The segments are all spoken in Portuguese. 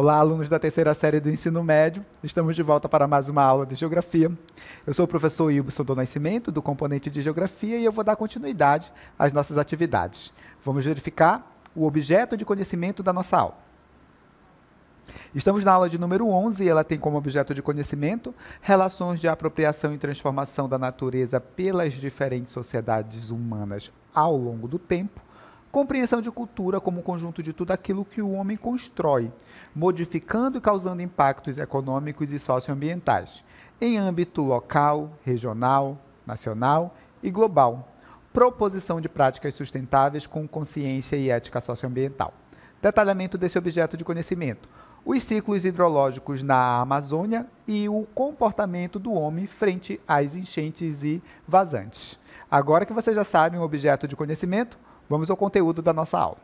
Olá, alunos da terceira série do ensino médio. Estamos de volta para mais uma aula de Geografia. Eu sou o professor Ilbson do Nascimento, do componente de Geografia, e eu vou dar continuidade às nossas atividades. Vamos verificar o objeto de conhecimento da nossa aula. Estamos na aula de número 11 e ela tem como objeto de conhecimento relações de apropriação e transformação da natureza pelas diferentes sociedades humanas ao longo do tempo, compreensão de cultura como conjunto de tudo aquilo que o homem constrói, modificando e causando impactos econômicos e socioambientais, em âmbito local, regional, nacional e global. Proposição de práticas sustentáveis com consciência e ética socioambiental. Detalhamento desse objeto de conhecimento. Os ciclos hidrológicos na Amazônia e o comportamento do homem frente às enchentes e vazantes. Agora que vocês já sabem o objeto de conhecimento, vamos ao conteúdo da nossa aula.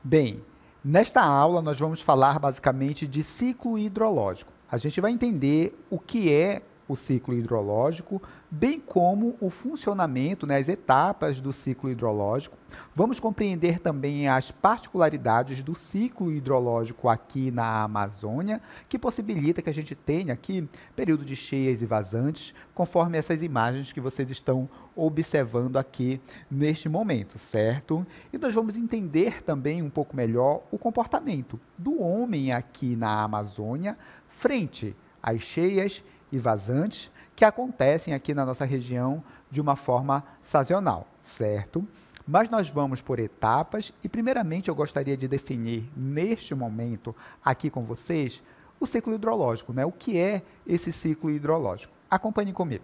Bem, nesta aula nós vamos falar basicamente de ciclo hidrológico. A gente vai entender o que é o ciclo hidrológico, bem como o funcionamento, as etapas do ciclo hidrológico. Vamos compreender também as particularidades do ciclo hidrológico aqui na Amazônia, que possibilita que a gente tenha aqui período de cheias e vazantes, conforme essas imagens que vocês estão observando aqui neste momento, certo? E nós vamos entender também um pouco melhor o comportamento do homem aqui na Amazônia frente às cheias e vazantes que acontecem aqui na nossa região de uma forma sazonal, certo? Mas nós vamos por etapas e, primeiramente, eu gostaria de definir neste momento aqui com vocês o ciclo hidrológico, O que é esse ciclo hidrológico? Acompanhem comigo.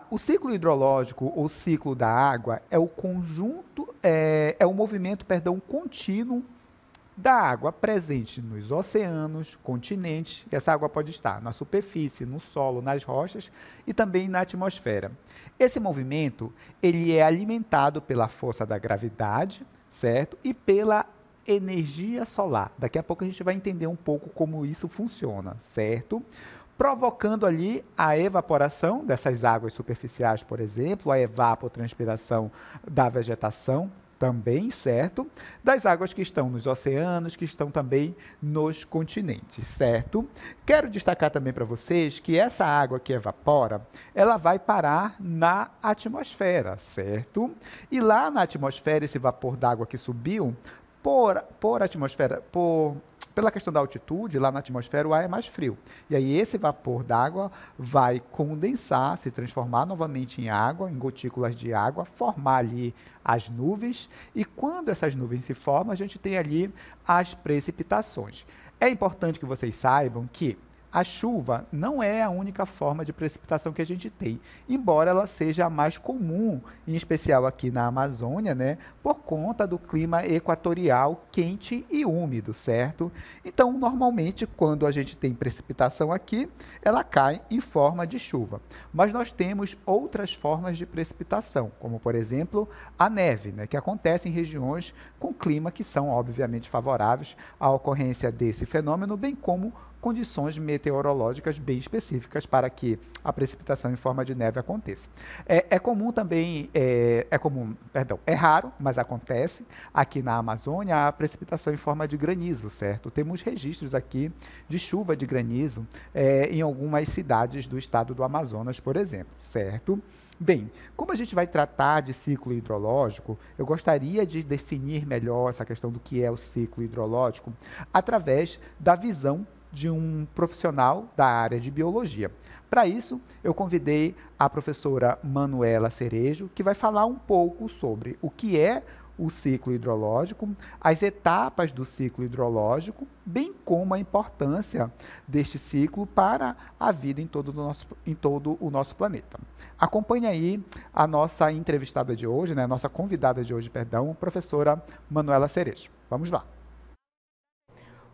O ciclo hidrológico, ou ciclo da água, é o conjunto, é o movimento, contínuo da água presente nos oceanos, continentes, e essa água pode estar na superfície, no solo, nas rochas e também na atmosfera. Esse movimento, ele é alimentado pela força da gravidade, certo? E pela energia solar. Daqui a pouco a gente vai entender um pouco como isso funciona, certo? Provocando ali a evaporação dessas águas superficiais, por exemplo, a evapotranspiração da vegetação, também, certo? Das águas que estão nos oceanos, que estão também nos continentes, certo? Quero destacar também para vocês que essa água que evapora, ela vai parar na atmosfera, certo? E lá na atmosfera, esse vapor d'água que subiu, pela questão da altitude, lá na atmosfera o ar é mais frio. E aí esse vapor d'água vai condensar, se transformar novamente em água, em gotículas de água, formar ali as nuvens. E quando essas nuvens se formam, a gente tem ali as precipitações. É importante que vocês saibam que a chuva não é a única forma de precipitação que a gente tem, embora ela seja a mais comum, em especial aqui na Amazônia, por conta do clima equatorial quente e úmido, certo? Então, normalmente, quando a gente tem precipitação aqui, ela cai em forma de chuva. Mas nós temos outras formas de precipitação, como, por exemplo, a neve, que acontece em regiões com clima que são, obviamente, favoráveis à ocorrência desse fenômeno, bem como condições meteorológicas bem específicas para que a precipitação em forma de neve aconteça. É raro, mas acontece aqui na Amazônia a precipitação em forma de granizo, certo? Temos registros aqui de chuva de granizo em algumas cidades do estado do Amazonas, por exemplo, certo? Bem, como a gente vai tratar de ciclo hidrológico, eu gostaria de definir melhor essa questão do que é o ciclo hidrológico através da visão de um profissional da área de biologia. Para isso, eu convidei a professora Manuela Cerejo, que vai falar um pouco sobre o que é o ciclo hidrológico, as etapas do ciclo hidrológico, bem como a importância deste ciclo para a vida em todo o nosso planeta. Acompanhe aí a nossa entrevistada de hoje, a nossa convidada de hoje, professora Manuela Cerejo. Vamos lá.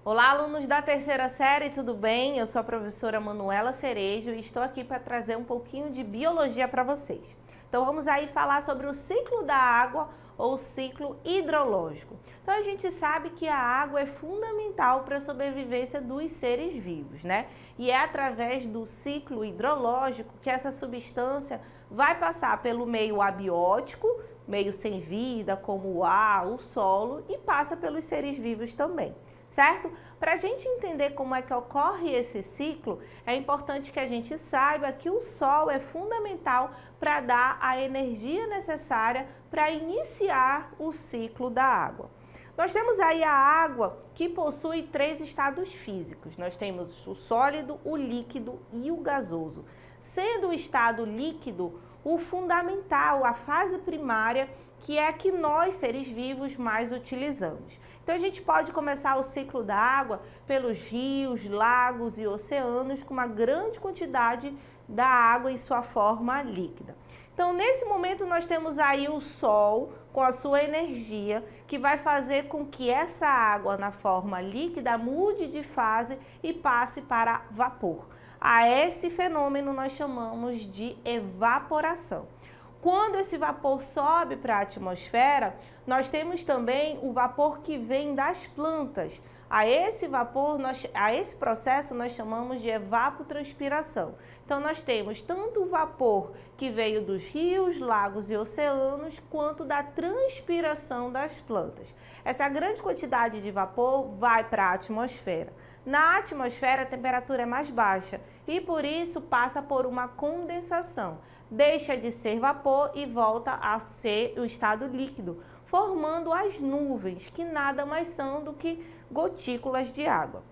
Olá, alunos da terceira série, tudo bem? Eu sou a professora Manuela Cerejo e estou aqui para trazer um pouquinho de biologia para vocês. Então vamos aí falar sobre o ciclo da água ou ciclo hidrológico. Então a gente sabe que a água é fundamental para a sobrevivência dos seres vivos, e é através do ciclo hidrológico que essa substância vai passar pelo meio abiótico, meio sem vida, como o ar, o solo, e passa pelos seres vivos também, certo? Para a gente entender como é que ocorre esse ciclo, é importante que a gente saiba que o Sol é fundamental para dar a energia necessária para iniciar o ciclo da água. Nós temos aí a água que possui 3 estados físicos. Nós temos o sólido, o líquido e o gasoso. Sendo o estado líquido o fundamental, a fase primária, que é a que nós, seres vivos, mais utilizamos. Então, a gente pode começar o ciclo da água pelos rios, lagos e oceanos com uma grande quantidade da água em sua forma líquida. Então, nesse momento, nós temos aí o Sol com a sua energia, que vai fazer com que essa água na forma líquida mude de fase e passe para vapor. A esse fenômeno nós chamamos de evaporação. Quando esse vapor sobe para a atmosfera, nós temos também o vapor que vem das plantas. A esse processo nós chamamos de evapotranspiração. Então, nós temos tanto o vapor que veio dos rios, lagos e oceanos, quanto da transpiração das plantas. Essa grande quantidade de vapor vai para a atmosfera. Na atmosfera, a temperatura é mais baixa e, por isso, passa por uma condensação. Deixa de ser vapor e volta a ser o estado líquido, formando as nuvens, que nada mais são do que gotículas de água.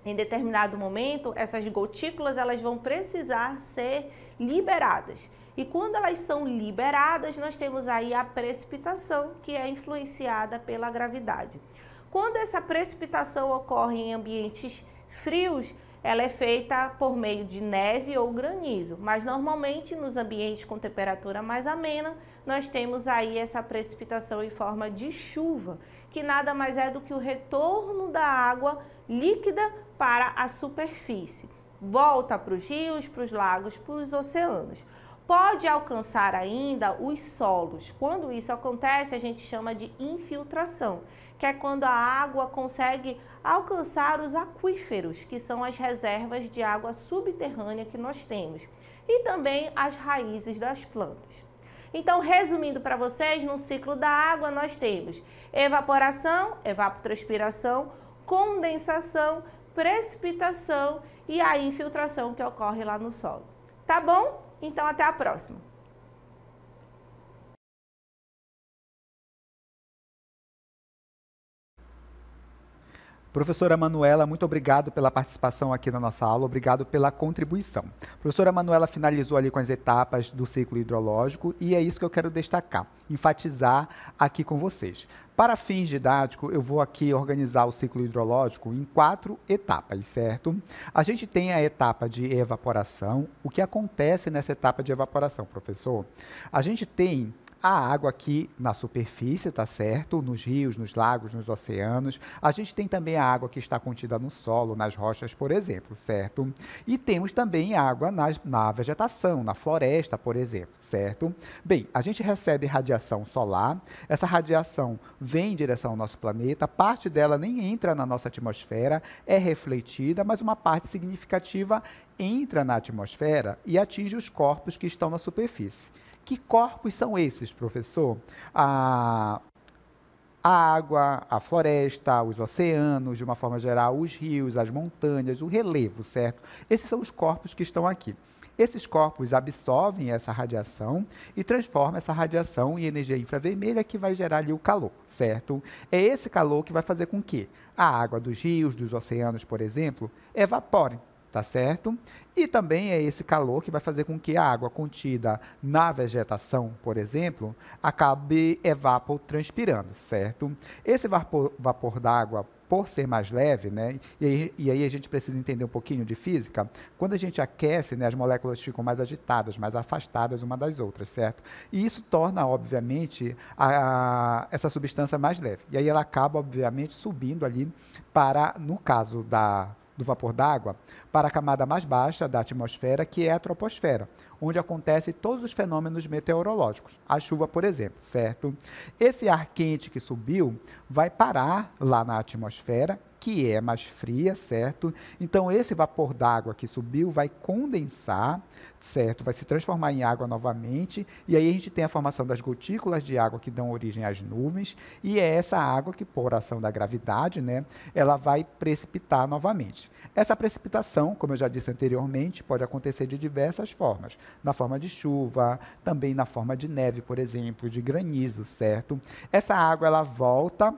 Em determinado momento, essas gotículas elas vão precisar ser liberadas. E quando elas são liberadas, nós temos aí a precipitação, que é influenciada pela gravidade. Quando essa precipitação ocorre em ambientes frios, ela é feita por meio de neve ou granizo, mas normalmente nos ambientes com temperatura mais amena, nós temos aí essa precipitação em forma de chuva, que nada mais é do que o retorno da água líquida para a superfície. Volta para os rios, para os lagos, para os oceanos. Pode alcançar ainda os solos. Quando isso acontece, a gente chama de infiltração, que é quando a água consegue alcançar os aquíferos, que são as reservas de água subterrânea que nós temos, e também as raízes das plantas. Então, resumindo para vocês, no ciclo da água nós temos evaporação, evapotranspiração, condensação, precipitação e a infiltração que ocorre lá no solo. Tá bom? Então, até a próxima! Professora Manuela, muito obrigado pela participação aqui na nossa aula, obrigado pela contribuição. Professora Manuela finalizou ali com as etapas do ciclo hidrológico e é isso que eu quero destacar, enfatizar aqui com vocês. Para fins didáticos, eu vou aqui organizar o ciclo hidrológico em 4 etapas, certo? A gente tem a etapa de evaporação. O que acontece nessa etapa de evaporação, professor? A gente tem a água aqui na superfície, tá certo? Nos rios, nos lagos, nos oceanos. A gente tem também a água que está contida no solo, nas rochas, por exemplo, certo? E temos também água na vegetação, na floresta, por exemplo, certo? Bem, a gente recebe radiação solar, essa radiação vem em direção ao nosso planeta, parte dela nem entra na nossa atmosfera, é refletida, mas uma parte significativa entra na atmosfera e atinge os corpos que estão na superfície. Que corpos são esses, professor? A água, a floresta, os oceanos, de uma forma geral, os rios, as montanhas, o relevo, certo? Esses são os corpos que estão aqui. Esses corpos absorvem essa radiação e transformam essa radiação em energia infravermelha que vai gerar ali o calor, certo? É esse calor que vai fazer com que a água dos rios, dos oceanos, por exemplo, evapore. Tá certo? E também é esse calor que vai fazer com que a água contida na vegetação, por exemplo, acabe evapotranspirando, certo? Esse vapor d'água, por ser mais leve, né? E aí a gente precisa entender um pouquinho de física. Quando a gente aquece, né, as moléculas ficam mais agitadas, mais afastadas uma das outras, certo? E isso torna, obviamente, essa substância mais leve. E aí ela acaba, obviamente, subindo ali para, no caso do vapor d'água, para a camada mais baixa da atmosfera, que é a troposfera, onde acontecem todos os fenômenos meteorológicos, a chuva, por exemplo, certo? Esse ar quente que subiu vai parar lá na atmosfera, que é mais fria, certo? Então, esse vapor d'água que subiu vai condensar, certo? Vai se transformar em água novamente, e aí a gente tem a formação das gotículas de água que dão origem às nuvens, e é essa água que, por ação da gravidade, né, ela vai precipitar novamente. Essa precipitação, como eu já disse anteriormente, pode acontecer de diversas formas. Na forma de chuva, também na forma de neve, por exemplo, de granizo, certo? Essa água, ela volta,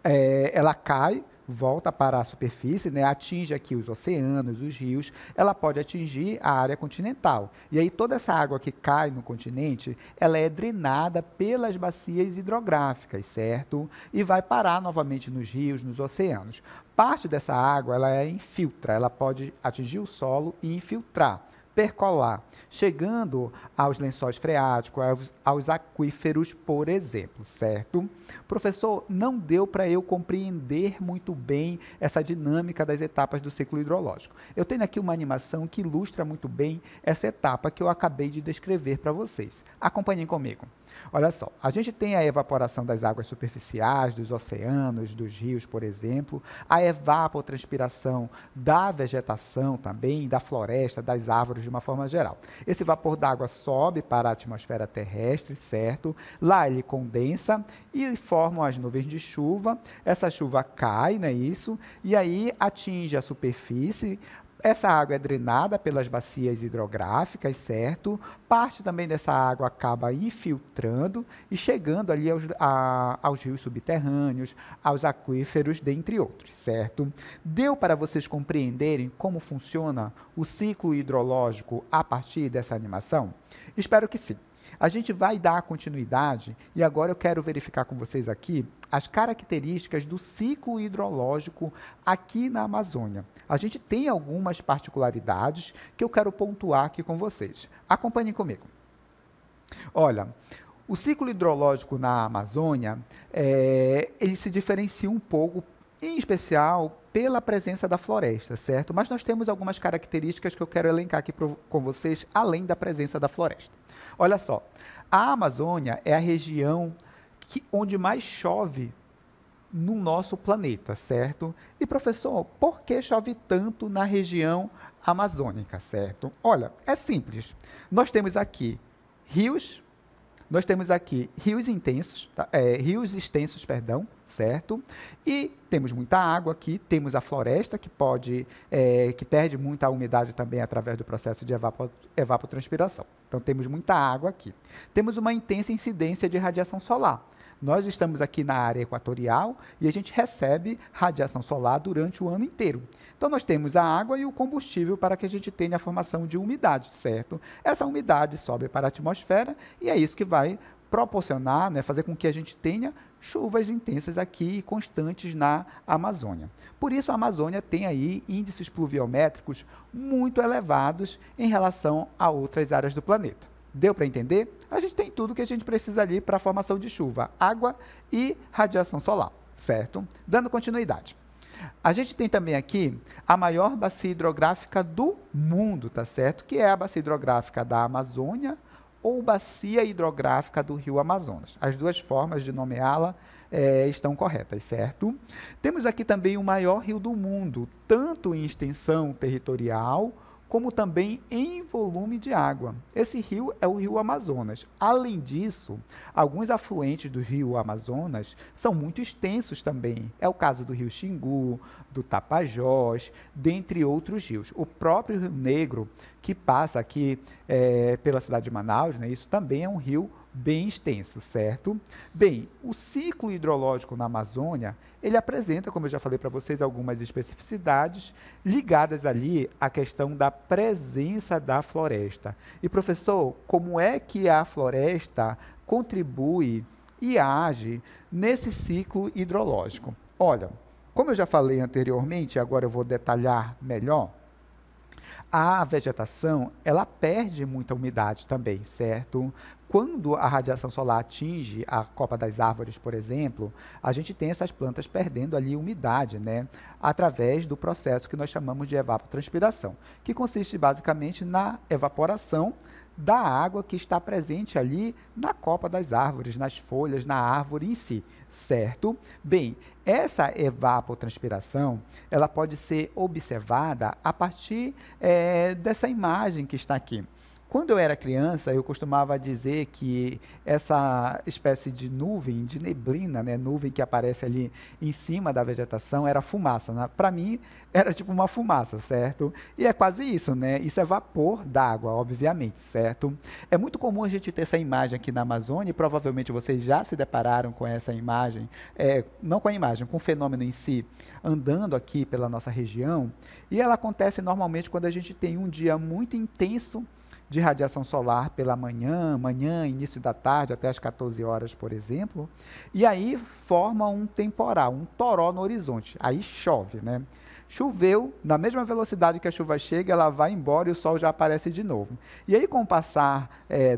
ela cai, volta para a superfície, né, atinge aqui os oceanos, os rios, ela pode atingir a área continental. E aí toda essa água que cai no continente, ela é drenada pelas bacias hidrográficas, certo? E vai parar novamente nos rios, nos oceanos. Parte dessa água, ela infiltra, ela pode atingir o solo e infiltrar, percolar, chegando aos lençóis freáticos, aos aquíferos, por exemplo, certo? Professor, não deu para eu compreender muito bem essa dinâmica das etapas do ciclo hidrológico. Eu tenho aqui uma animação que ilustra muito bem essa etapa que eu acabei de descrever para vocês. Acompanhem comigo. Olha só, a gente tem a evaporação das águas superficiais, dos oceanos, dos rios, por exemplo, a evapotranspiração da vegetação também, da floresta, das árvores de uma forma geral. Esse vapor d'água sobe para a atmosfera terrestre, certo? Lá ele condensa e formam as nuvens de chuva. Essa chuva cai, não é isso? E aí atinge a superfície. Essa água é drenada pelas bacias hidrográficas, certo? Parte também dessa água acaba infiltrando e chegando ali aos rios subterrâneos, aos aquíferos, dentre outros, certo? Deu para vocês compreenderem como funciona o ciclo hidrológico a partir dessa animação? Espero que sim. A gente vai dar continuidade e agora eu quero verificar com vocês aqui as características do ciclo hidrológico aqui na Amazônia. A gente tem algumas particularidades que eu quero pontuar aqui com vocês. Acompanhem comigo. Olha, o ciclo hidrológico na Amazônia, ele se diferencia um pouco, em especial pela presença da floresta, certo? Mas nós temos algumas características que eu quero elencar aqui com vocês, além da presença da floresta. Olha só, a Amazônia é a região onde mais chove no nosso planeta, certo? E, professor, por que chove tanto na região amazônica, certo? Olha, é simples. Nós temos aqui rios intensos, tá? Rios extensos, perdão, certo? E temos muita água aqui, temos a floresta que perde muita umidade também através do processo de evapotranspiração. Então, temos muita água aqui. Temos uma intensa incidência de radiação solar. Nós estamos aqui na área equatorial e a gente recebe radiação solar durante o ano inteiro. Então, nós temos a água e o combustível para que a gente tenha a formação de umidade, certo? Essa umidade sobe para a atmosfera e é isso que vai proporcionar, né, fazer com que a gente tenha chuvas intensas aqui e constantes na Amazônia. Por isso, a Amazônia tem aí índices pluviométricos muito elevados em relação a outras áreas do planeta. Deu para entender? A gente tem tudo que a gente precisa ali para a formação de chuva, água e radiação solar, certo? Dando continuidade. A gente tem também aqui a maior bacia hidrográfica do mundo, tá certo? Que é a bacia hidrográfica da Amazônia ou bacia hidrográfica do Rio Amazonas. As duas formas de nomeá-la estão corretas, certo? Temos aqui também o maior rio do mundo, tanto em extensão territorial, como também em volume de água. Esse rio é o Rio Amazonas. Além disso, alguns afluentes do Rio Amazonas são muito extensos também. É o caso do Rio Xingu, do Tapajós, dentre outros rios. O próprio Rio Negro, que passa aqui pela cidade de Manaus, né, isso também é um rio bem extenso, certo? Bem, o ciclo hidrológico na Amazônia, ele apresenta, como eu já falei para vocês, algumas especificidades ligadas ali à questão da presença da floresta. E, professor, como é que a floresta contribui e age nesse ciclo hidrológico? Olha, como eu já falei anteriormente, agora eu vou detalhar melhor, a vegetação, ela perde muita umidade também, certo? Quando a radiação solar atinge a copa das árvores, por exemplo, a gente tem essas plantas perdendo ali umidade, né? Através do processo que nós chamamos de evapotranspiração, que consiste basicamente na evaporação da água que está presente ali na copa das árvores, nas folhas, na árvore em si, certo? Bem, essa evapotranspiração, ela pode ser observada a partir dessa imagem que está aqui. Quando eu era criança, eu costumava dizer que essa espécie de nuvem, de neblina, né, nuvem que aparece ali em cima da vegetação, era fumaça, né? Para mim, era tipo uma fumaça, certo? E é quase isso, né? Isso é vapor d'água, obviamente, certo? É muito comum a gente ter essa imagem aqui na Amazônia, e provavelmente vocês já se depararam com essa imagem, não com a imagem, com o fenômeno em si, andando aqui pela nossa região, e ela acontece normalmente quando a gente tem um dia muito intenso de radiação solar pela manhã, início da tarde, até as 14 horas, por exemplo, e aí forma um temporal, um toró no horizonte, aí chove, né? Choveu, na mesma velocidade que a chuva chega, ela vai embora e o sol já aparece de novo. E aí, com o passar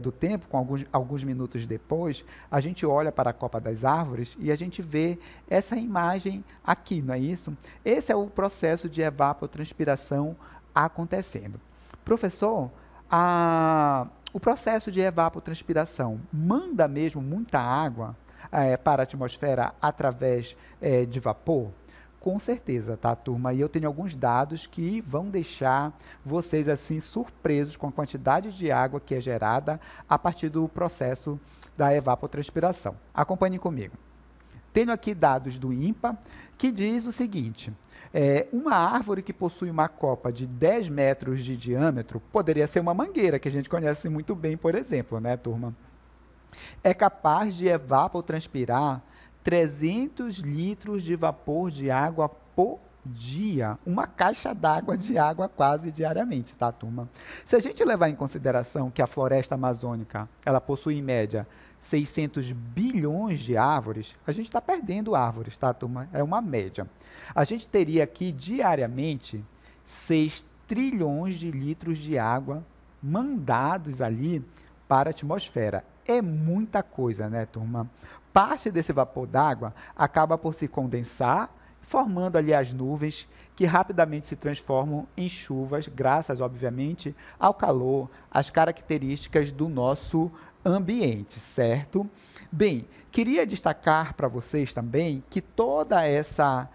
do tempo, com alguns minutos depois, a gente olha para a copa das árvores e a gente vê essa imagem aqui, não é isso? Esse é o processo de evapotranspiração acontecendo. Professor, o processo de evapotranspiração manda mesmo muita água para a atmosfera através de vapor? Com certeza, tá, turma? E eu tenho alguns dados que vão deixar vocês assim surpresos com a quantidade de água que é gerada a partir do processo da evapotranspiração. Acompanhem comigo. Tenho aqui dados do INPA, que diz o seguinte: uma árvore que possui uma copa de 10 metros de diâmetro, poderia ser uma mangueira, que a gente conhece muito bem, por exemplo, né, turma? É capaz de evapotranspirar 300 litros de vapor de água por dia, uma caixa d'água de água quase diariamente, tá, turma? Se a gente levar em consideração que a floresta amazônica, ela possui em média 600 bilhões de árvores, a gente está perdendo árvores, tá, turma? É uma média. A gente teria aqui diariamente 6 trilhões de litros de água mandados ali para a atmosfera. É muita coisa, né, turma? Parte desse vapor d'água acaba por se condensar, formando ali as nuvens que rapidamente se transformam em chuvas, graças, obviamente, ao calor, às características do nosso ambiente, certo? Bem, queria destacar para vocês também que toda essa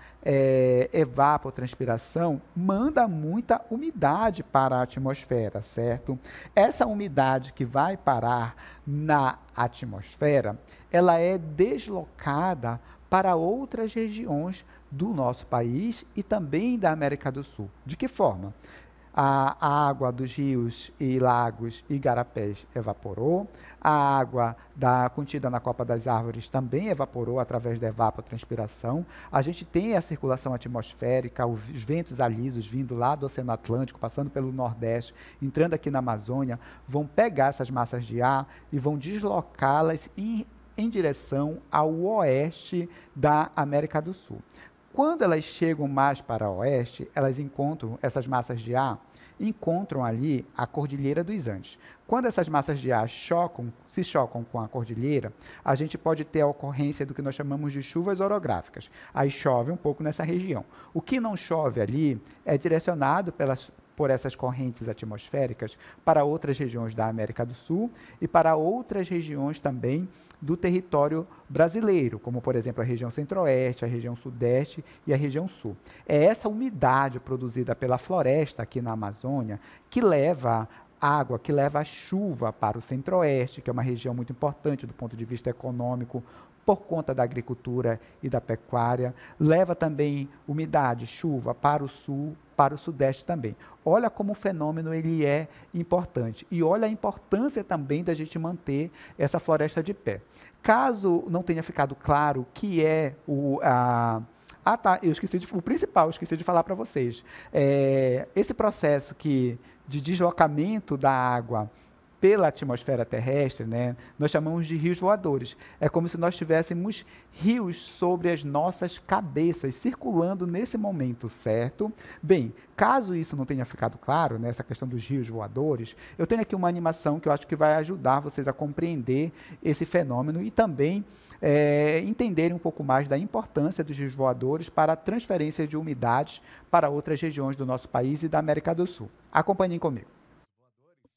evapotranspiração manda muita umidade para a atmosfera, certo? Essa umidade que vai parar na atmosfera, ela é deslocada para outras regiões do nosso país e também da América do Sul. De que forma? A água dos rios e lagos e igarapés evaporou, a água contida na copa das árvores também evaporou através da evapotranspiração. A gente tem a circulação atmosférica, os ventos alisos vindo lá do Oceano Atlântico, passando pelo Nordeste, entrando aqui na Amazônia, vão pegar essas massas de ar e vão deslocá-las em direção ao oeste da América do Sul. Quando elas chegam mais para o oeste, elas encontram, essas massas de ar, encontram ali a Cordilheira dos Andes. Quando essas massas de ar se chocam com a cordilheira, a gente pode ter a ocorrência do que nós chamamos de chuvas orográficas. Aí chove um pouco nessa região. O que não chove ali é direcionado por essas correntes atmosféricas para outras regiões da América do Sul e para outras regiões também do território brasileiro, como, por exemplo, a região centro-oeste, a região sudeste e a região sul. É essa umidade produzida pela floresta aqui na Amazônia que leva água, que leva a chuva para o centro-oeste, que é uma região muito importante do ponto de vista econômico, por conta da agricultura e da pecuária, leva também umidade, chuva para o sul, para o sudeste também. Olha como o fenômeno ele é importante e olha a importância também da gente manter essa floresta de pé. Caso não tenha ficado claro o que é o principal, eu esqueci de falar para vocês. Esse processo de deslocamento da água pela atmosfera terrestre, né, nós chamamos de rios voadores. É como se nós tivéssemos rios sobre as nossas cabeças, circulando nesse momento, certo? Bem, caso isso não tenha ficado claro, né, essa questão dos rios voadores, eu tenho aqui uma animação que eu acho que vai ajudar vocês a compreender esse fenômeno e também entenderem um pouco mais da importância dos rios voadores para a transferência de umidades para outras regiões do nosso país e da América do Sul. Acompanhem comigo.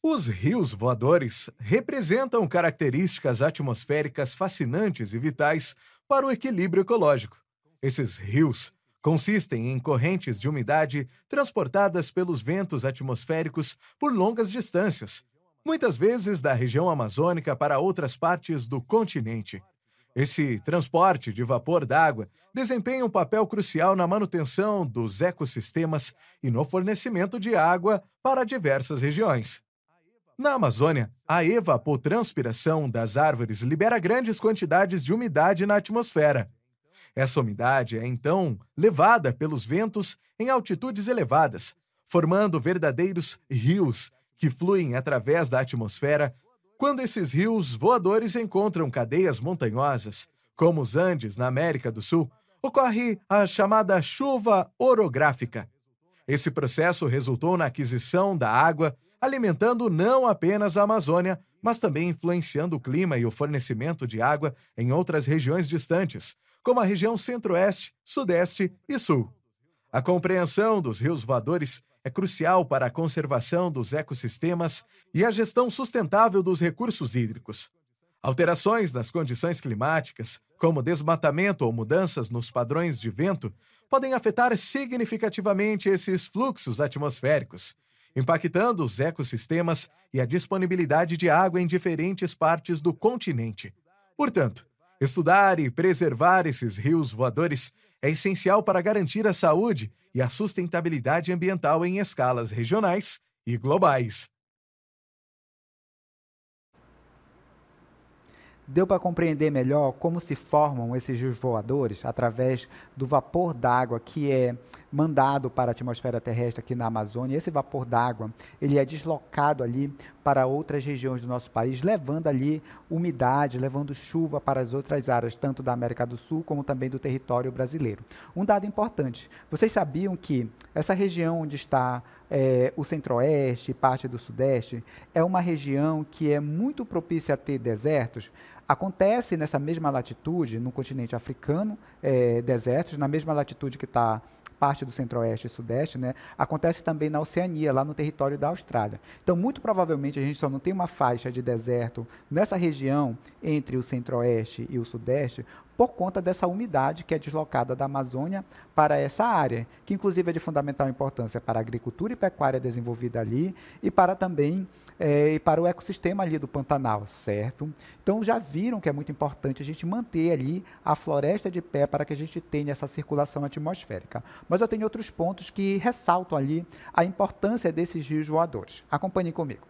Os rios voadores representam características atmosféricas fascinantes e vitais para o equilíbrio ecológico. Esses rios consistem em correntes de umidade transportadas pelos ventos atmosféricos por longas distâncias, muitas vezes da região amazônica para outras partes do continente. Esse transporte de vapor d'água desempenha um papel crucial na manutenção dos ecossistemas e no fornecimento de água para diversas regiões. Na Amazônia, a evapotranspiração das árvores libera grandes quantidades de umidade na atmosfera. Essa umidade é, então, levada pelos ventos em altitudes elevadas, formando verdadeiros rios que fluem através da atmosfera. Quando esses rios voadores encontram cadeias montanhosas, como os Andes, na América do Sul, ocorre a chamada chuva orográfica. Esse processo resultou na aquisição da água, alimentando não apenas a Amazônia, mas também influenciando o clima e o fornecimento de água em outras regiões distantes, como a região Centro-Oeste, Sudeste e Sul. A compreensão dos rios voadores é crucial para a conservação dos ecossistemas e a gestão sustentável dos recursos hídricos. Alterações nas condições climáticas, como desmatamento ou mudanças nos padrões de vento, podem afetar significativamente esses fluxos atmosféricos, impactando os ecossistemas e a disponibilidade de água em diferentes partes do continente. Portanto, estudar e preservar esses rios voadores é essencial para garantir a saúde e a sustentabilidade ambiental em escalas regionais e globais. Deu para compreender melhor como se formam esses rios voadores através do vapor d'água que é mandado para a atmosfera terrestre aqui na Amazônia. Esse vapor d'água, ele é deslocado ali para outras regiões do nosso país, levando ali umidade, levando chuva para as outras áreas, tanto da América do Sul como também do território brasileiro. Um dado importante, vocês sabiam que essa região onde está o Centro-Oeste e parte do Sudeste é uma região que é muito propícia a ter desertos? Acontece nessa mesma latitude, no continente africano, desertos, na mesma latitude que está parte do Centro-Oeste e Sudeste, né? Acontece também na Oceania, lá no território da Austrália. Então, muito provavelmente, a gente só não tem uma faixa de deserto nessa região entre o Centro-Oeste e o Sudeste por conta dessa umidade que é deslocada da Amazônia para essa área, que inclusive é de fundamental importância para a agricultura e pecuária desenvolvida ali e para também para o ecossistema ali do Pantanal, certo? Então já viram que é muito importante a gente manter ali a floresta de pé para que a gente tenha essa circulação atmosférica. Mas eu tenho outros pontos que ressaltam ali a importância desses rios voadores. Acompanhem comigo.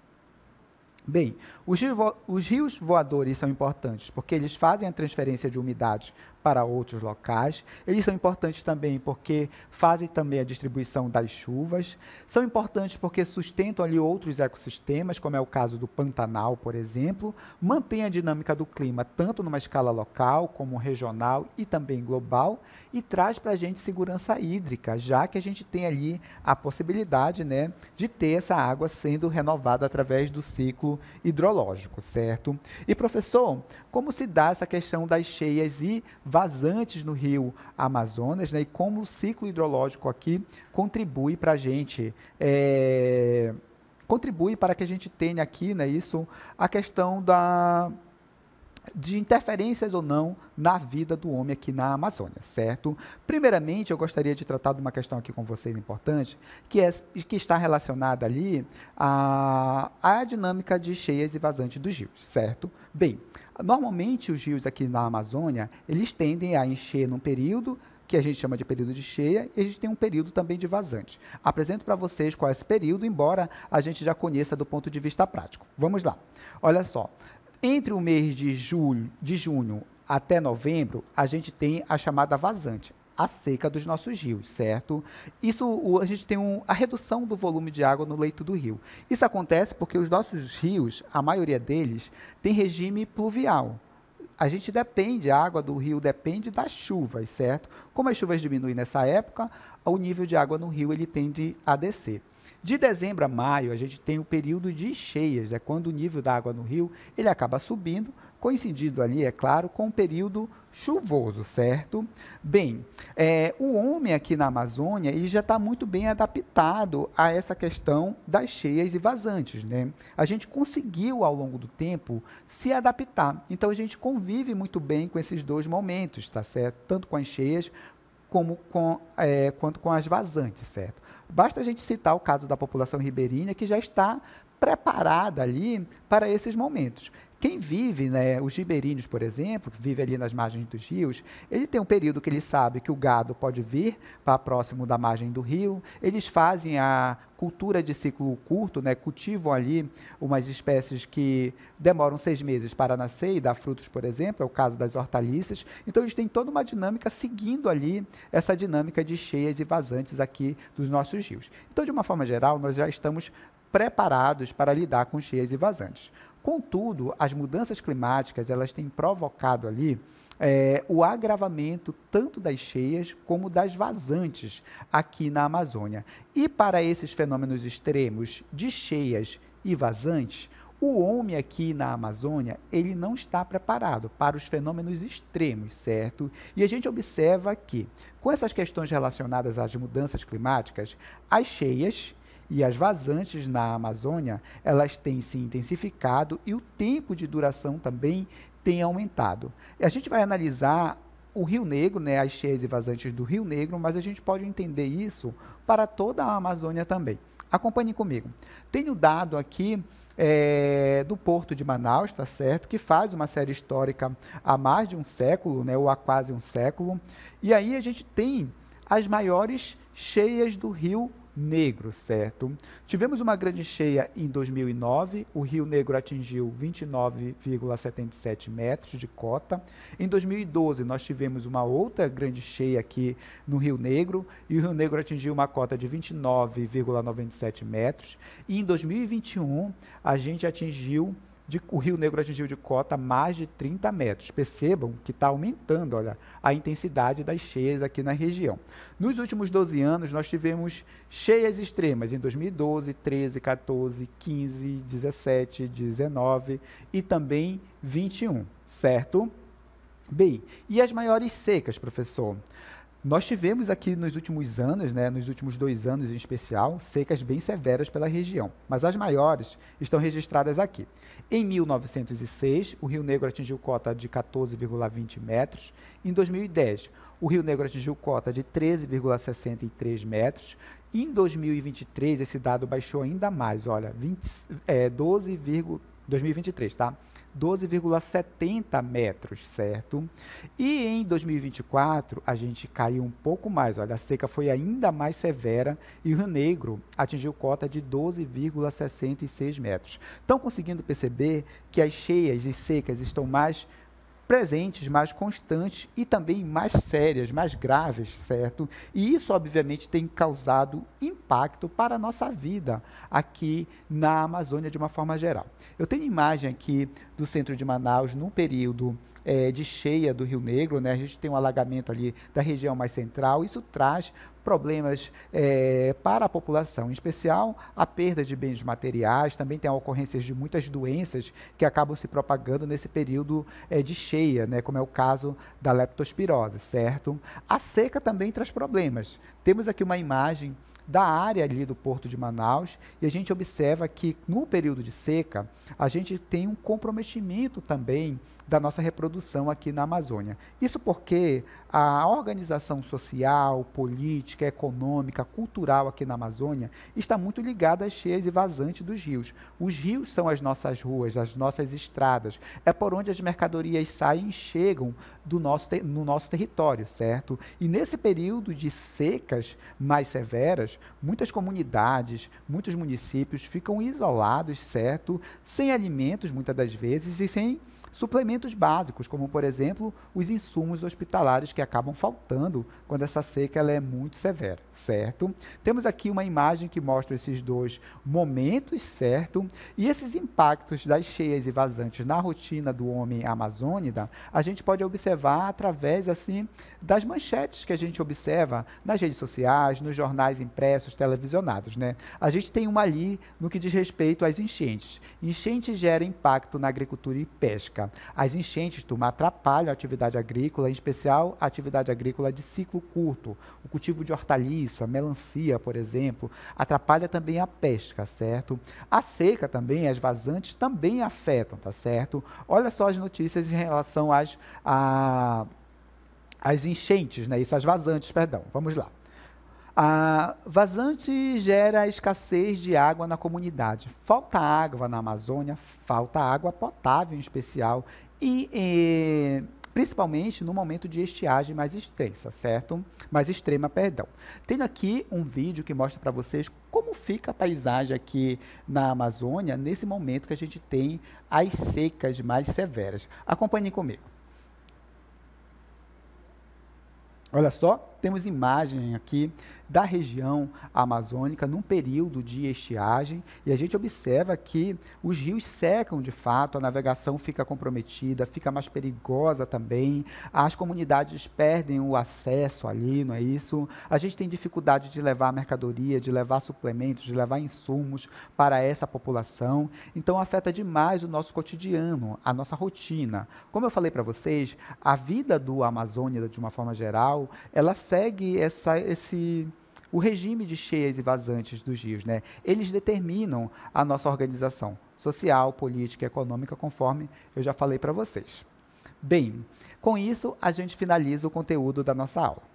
Bem, os rios voadores são importantes porque eles fazem a transferência de umidade para outros locais. Eles são importantes também porque fazem também a distribuição das chuvas. São importantes porque sustentam ali outros ecossistemas, como é o caso do Pantanal, por exemplo. Mantém a dinâmica do clima, tanto numa escala local, como regional e também global. E traz para a gente segurança hídrica, já que a gente tem ali a possibilidade, né, de ter essa água sendo renovada através do ciclo hidrológico, certo? E, professor, como se dá essa questão das cheias e vazantes no rio Amazonas, né, e como o ciclo hidrológico aqui contribui para a gente, contribui para que a gente tenha aqui, né, a questão de interferências ou não na vida do homem aqui na Amazônia, certo? Primeiramente, eu gostaria de tratar de uma questão aqui com vocês importante, que está relacionada ali à dinâmica de cheias e vazantes dos rios, certo? Bem, normalmente os rios aqui na Amazônia, eles tendem a encher num período que a gente chama de período de cheia, e a gente tem um período também de vazante. Apresento para vocês qual é esse período, embora a gente já conheça do ponto de vista prático. Vamos lá. Olha só. Entre o mês de junho até novembro, a gente tem a chamada vazante, a seca dos nossos rios, certo? A gente tem a redução do volume de água no leito do rio. Isso acontece porque os nossos rios, a maioria deles, tem regime pluvial. A gente depende, a água do rio depende das chuvas, certo? Como as chuvas diminuem nessa época, o nível de água no rio ele tende a descer. De dezembro a maio, a gente tem o período de cheias, quando o nível da água no rio ele acaba subindo, coincidindo ali, é claro, com o período chuvoso, certo? Bem, o homem aqui na Amazônia ele já está muito bem adaptado a essa questão das cheias e vazantes, né? A gente conseguiu, ao longo do tempo, se adaptar. Então, a gente convive muito bem com esses dois momentos, tá certo? Tanto com as cheias quanto com as vazantes, certo? Basta a gente citar o caso da população ribeirinha, que já está preparada ali para esses momentos. Quem vive, os ribeirinhos, por exemplo, que vive ali nas margens dos rios, ele tem um período que ele sabe que o gado pode vir para próximo da margem do rio, eles fazem a cultura de ciclo curto, cultivam ali umas espécies que demoram 6 meses para nascer e dar frutos, por exemplo, é o caso das hortaliças. Então, eles têm toda uma dinâmica seguindo ali essa dinâmica de cheias e vazantes aqui dos nossos rios. Então, de uma forma geral, nós já estamos preparados para lidar com cheias e vazantes. Contudo, as mudanças climáticas elas têm provocado ali o agravamento tanto das cheias como das vazantes aqui na Amazônia. E para esses fenômenos extremos de cheias e vazantes, o homem aqui na Amazônia, ele não está preparado para os fenômenos extremos, certo? E a gente observa que, com essas questões relacionadas às mudanças climáticas, as cheias e as vazantes na Amazônia, elas têm se intensificado e o tempo de duração também tem aumentado. A gente vai analisar o Rio Negro, as cheias e vazantes do Rio Negro, mas a gente pode entender isso para toda a Amazônia também. Acompanhe comigo. Tenho dado aqui do Porto de Manaus, tá certo? Que faz uma série histórica há mais de um século, ou há quase um século. E aí a gente tem as maiores cheias do Rio Negro, certo? Tivemos uma grande cheia em 2009, o Rio Negro atingiu 29,77 metros de cota. Em 2012, nós tivemos uma outra grande cheia aqui no Rio Negro, e o Rio Negro atingiu uma cota de 29,97 metros. E em 2021, o Rio Negro atingiu de cota mais de 30 metros. Percebam que está aumentando, a intensidade das cheias aqui na região. Nos últimos 12 anos, nós tivemos cheias extremas em 2012, 13, 14, 15, 17, 19 e também 21, certo? Bem, e as maiores secas, professor? Nós tivemos aqui nos últimos anos, nos últimos 2 anos em especial, secas bem severas pela região, mas as maiores estão registradas aqui. Em 1906, o Rio Negro atingiu cota de 14,20 metros. Em 2010, o Rio Negro atingiu cota de 13,63 metros. Em 2023, esse dado baixou ainda mais, 2023, tá? 12,70 metros, certo? E em 2024, a gente caiu um pouco mais, a seca foi ainda mais severa e o Rio Negro atingiu cota de 12,66 metros. Estão conseguindo perceber que as cheias e secas estão mais presentes, mais constantes e também mais sérias, mais graves, certo? E isso, obviamente, tem causado impacto para a nossa vida aqui na Amazônia de uma forma geral. Eu tenho imagem aqui do centro de Manaus no período de cheia do Rio Negro, a gente tem um alagamento ali da região mais central, isso traz problemas para a população, em especial a perda de bens materiais, também tem a ocorrência de muitas doenças que acabam se propagando nesse período de cheia, como é o caso da leptospirose, certo? A seca também traz problemas. Temos aqui uma imagem da área ali do Porto de Manaus, e a gente observa que no período de seca, a gente tem um comprometimento também da nossa reprodução aqui na Amazônia. Isso porque a organização social, política, econômica, cultural aqui na Amazônia está muito ligada às cheias e vazantes dos rios. Os rios são as nossas ruas, as nossas estradas, é por onde as mercadorias saem e chegam no nosso território, certo? E nesse período de secas mais severas, muitas comunidades, muitos municípios ficam isolados, certo? Sem alimentos, muitas das vezes, e sem suplementos básicos, como, por exemplo, os insumos hospitalares que acabam faltando quando essa seca ela é muito severa, certo? Temos aqui uma imagem que mostra esses dois momentos, certo? E esses impactos das cheias e vazantes na rotina do homem amazônida, a gente pode observar através, assim, das manchetes que a gente observa nas redes sociais, nos jornais impressos, televisionados, né? A gente tem uma ali no que diz respeito às enchentes. Enchentes geram impacto na agricultura e pesca. As enchentes, turma, atrapalham a atividade agrícola, em especial a atividade agrícola de ciclo curto, o cultivo de hortaliça, melancia, por exemplo, atrapalha também a pesca, certo? A seca também, as vazantes também afetam, tá certo? Olha só as notícias em relação às enchentes, né? Isso, as vazantes, perdão. Vamos lá. A vazante gera escassez de água na comunidade. Falta água na Amazônia, falta água potável em especial e principalmente no momento de estiagem mais extensa, certo? Mais extrema, perdão. Tenho aqui um vídeo que mostra para vocês como fica a paisagem aqui na Amazônia nesse momento que a gente tem as secas mais severas. Acompanhem comigo. Olha só, temos imagem aqui da região amazônica num período de estiagem e a gente observa que os rios secam de fato, a navegação fica comprometida, fica mais perigosa também, as comunidades perdem o acesso ali, não é isso? A gente tem dificuldade de levar mercadoria, de levar suplementos, de levar insumos para essa população, então afeta demais o nosso cotidiano, a nossa rotina. Como eu falei para vocês, a vida do Amazônia, de uma forma geral, ela segue o regime de cheias e vazantes dos rios, né? Eles determinam a nossa organização social, política e econômica, conforme eu já falei para vocês. Bem, com isso, a gente finaliza o conteúdo da nossa aula.